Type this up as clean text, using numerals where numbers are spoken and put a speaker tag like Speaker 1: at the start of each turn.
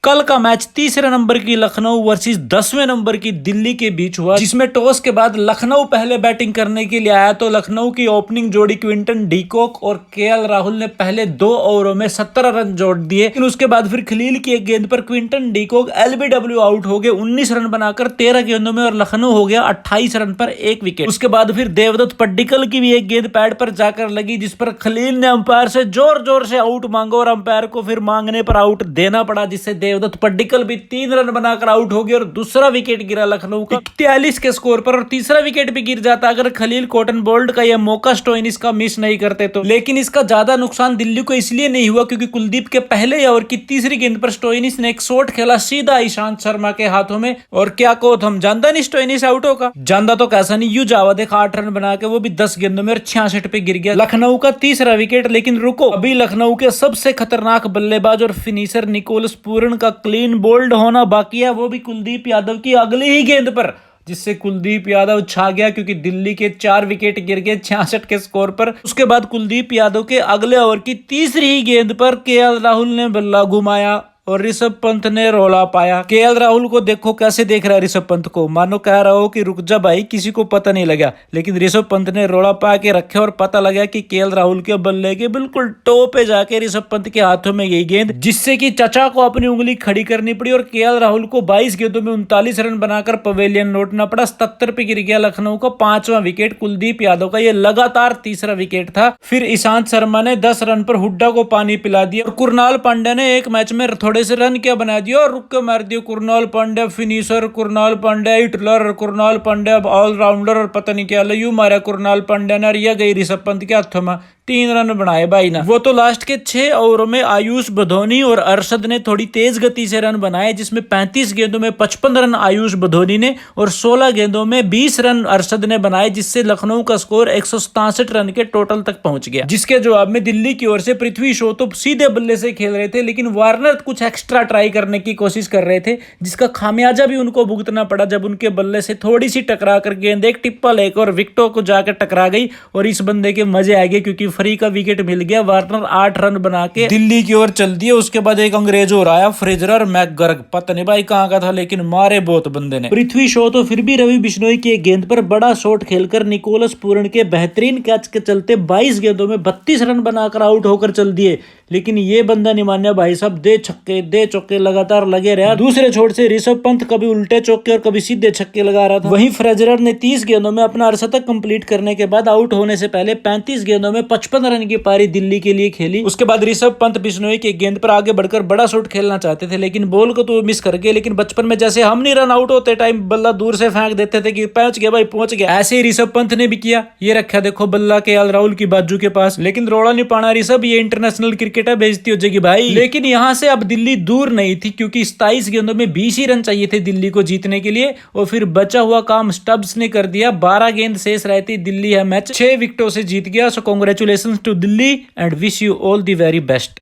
Speaker 1: कल का मैच तीसरे नंबर की लखनऊ वर्सेस 10वें नंबर की दिल्ली के बीच हुआ, जिसमें टॉस के बाद लखनऊ पहले बैटिंग करने के लिए आया तो लखनऊ की ओपनिंग जोड़ी क्विंटन डीकॉक और केएल राहुल ने पहले 2 ओवरों में 17 रन जोड़ दिए। लेकिन उसके बाद फिर खलील की एक गेंद पर क्विंटन डीकॉक एलबीडब्ल्यू आउट हो गए 19 रन बनाकर 13 गेंदों में, और लखनऊ हो गया 28 रन पर 1 विकेट। उसके बाद फिर देवदत्त पड्डीकल की भी एक गेंद पैड पर जाकर लगी, जिस पर खलील ने अंपायर से जोर जोर से आउट मांगा और अंपायर को फिर मांगने पर आउट देना पड़ा, जिससे देवदत्त पड्डीकल भी 3 रन बनाकर आउट हो गए और दूसरा विकेट गिरा लखनऊ का 41 के स्कोर पर, और तीसरा विकेट भी गिर जाता अगर खलील कॉटन बोल्ट का यह मौका स्टोइनिस का मिस नहीं करते तो। लेकिन इसका ज्यादा नुकसान दिल्ली को इसलिए नहीं हुआ क्योंकि कुलदीप के पहले ओवर की तीसरी गेंद पर स्टोइनिस ने एक शॉट खेला सीधा ईशांत शर्मा के हाथों में, और क्या को हम जानता नहीं स्टोइनिस आउट होगा, जानता तो कैसा नहीं, यू जावा देखा 8 रन बना के वो भी 10 गेंदों में और 66 पे गिर गया लखनऊ का तीसरा विकेट। लेकिन रुको, अभी लखनऊ के सबसे खतरनाक बल्लेबाज और फिनिशर निकोलस पूरन का क्लीन बोल्ड होना बाकी है, वो भी कुलदीप यादव की अगली ही गेंद पर, जिससे कुलदीप यादव छा गया क्योंकि दिल्ली के 4 विकेट गिर गए 66 के स्कोर पर। उसके बाद कुलदीप यादव के अगले ओवर की तीसरी ही गेंद पर केएल राहुल ने बल्ला घुमाया और ऋषभ पंत ने रोला पाया। केएल राहुल को देखो कैसे देख रहा है ऋषभ पंत को, मानो कह रहा हो कि रुक जा भाई, किसी को पता नहीं लगा। लेकिन ऋषभ पंत ने रोला पा के रखे और पता लगा कि केएल राहुल के बल्ले के बिल्कुल टॉप पे जाके ऋषभ पंत के हाथों में गई गेंद, जिससे कि चचा को अपनी उंगली खड़ी करनी पड़ी और केएल राहुल को 22 गेंदों में 39 रन बनाकर पवेलियन लौटना पड़ा। 77 पे गिर गया लखनऊ का 5वां विकेट कुलदीप यादव का, यह लगातार तीसरा विकेट था। फिर ईशांत शर्मा ने 10 रन पर हुड्डा को पानी पिला दिया और कुरनाल पांड्या ने एक मैच में थोड़े से रन क्या बना दिया और रुक के मार दिया। Krunal Pandya finisher, Krunal Pandya Hitler, Krunal Pandya all rounder और पता नहीं क्या लयू मारा कुरनाल पांड्या ने, और यह गई ऋषभ पंत के हाथों में। 3 रन बनाए भाई ना, वो तो लास्ट के 6 ओवरों में आयुष बधोनी और अरशद ने थोड़ी तेज गति से रन बनाए, जिसमें 35 गेंदों में 55 रन आयुष बधोनी ने और 16 गेंदों में 20 रन अरशद ने बनाए, जिससे लखनऊ का स्कोर 167 रन के टोटल तक पहुंच गया। जिसके जवाब में दिल्ली की ओर से पृथ्वी शॉ तो सीधे बल्ले से खेल रहे थे, लेकिन वार्नर कुछ एक्स्ट्रा ट्राई करने की कोशिश कर रहे थे, जिसका खामियाजा भी उनको भुगतना पड़ा जब उनके बल्ले से थोड़ी सी टकरा कर गेंद एक टिप्पा लेकर विकेटों को जाकर टकरा गई और इस बंदे के मजे आ गए क्योंकि फ्री का विकेट मिल गया। वार्नर 8 रन बना के दिल्ली की ओर चल दिए। उसके बाद एक अंग्रेज और आया फ्रेजर और मैकगर्ग, पता नहीं भाई कहां का था, लेकिन मारे बहुत बंदे ने। पृथ्वी शॉ तो फिर भी रवि बिश्नोई की एक गेंद पर बड़ा शॉट खेलकर निकोलस पूरन के बेहतरीन कैच के चलते 22 गेंदों में 32 रन बनाकर आउट होकर चल दिए। लेकिन ये बंदा नहीं मान्या भाई साहब, दे चौके लगातार लगे रहा। दूसरे छोर से ऋषभ पंत कभी उल्टे चौके और कभी सीधे छक्के लगा रहा था। वहीं फ्रेजर ने 30 गेंदों में अपना अर्धशतक कंप्लीट करने के बाद आउट होने से पहले 35 गेंदों में 55 रन की पारी दिल्ली के लिए खेली। उसके बाद ऋषभ पंत बिश्नोई की गेंद पर आगे बढ़कर बड़ा शॉट खेलना चाहते थे, लेकिन बॉल को तो मिस कर गए। लेकिन बचपन में जैसे हम नहीं रन आउट होते टाइम बल्ला दूर से फेंक देते थे कि पहुंच गया भाई पहुंच गया, ऐसे ही ऋषभ पंत ने भी किया। ये रखा देखो बल्ला केएल राहुल की बाजू के पास, लेकिन रोड़ा नहीं पाना ऋषभ, ये इंटरनेशनल क्रिकेट है, बेइज्जती हो जाएगी भाई। लेकिन यहां से अब दिल्ली दूर नहीं थी क्योंकि 27 गेंदों में 20 ही रन चाहिए थे दिल्ली को जीतने के लिए, और फिर बचा हुआ काम स्टब्स ने कर दिया। 12 गेंद शेष रहती, दिल्ली है मैच 6 विकेटों से जीत गया। So congratulations to Delhi and wish you all the very best.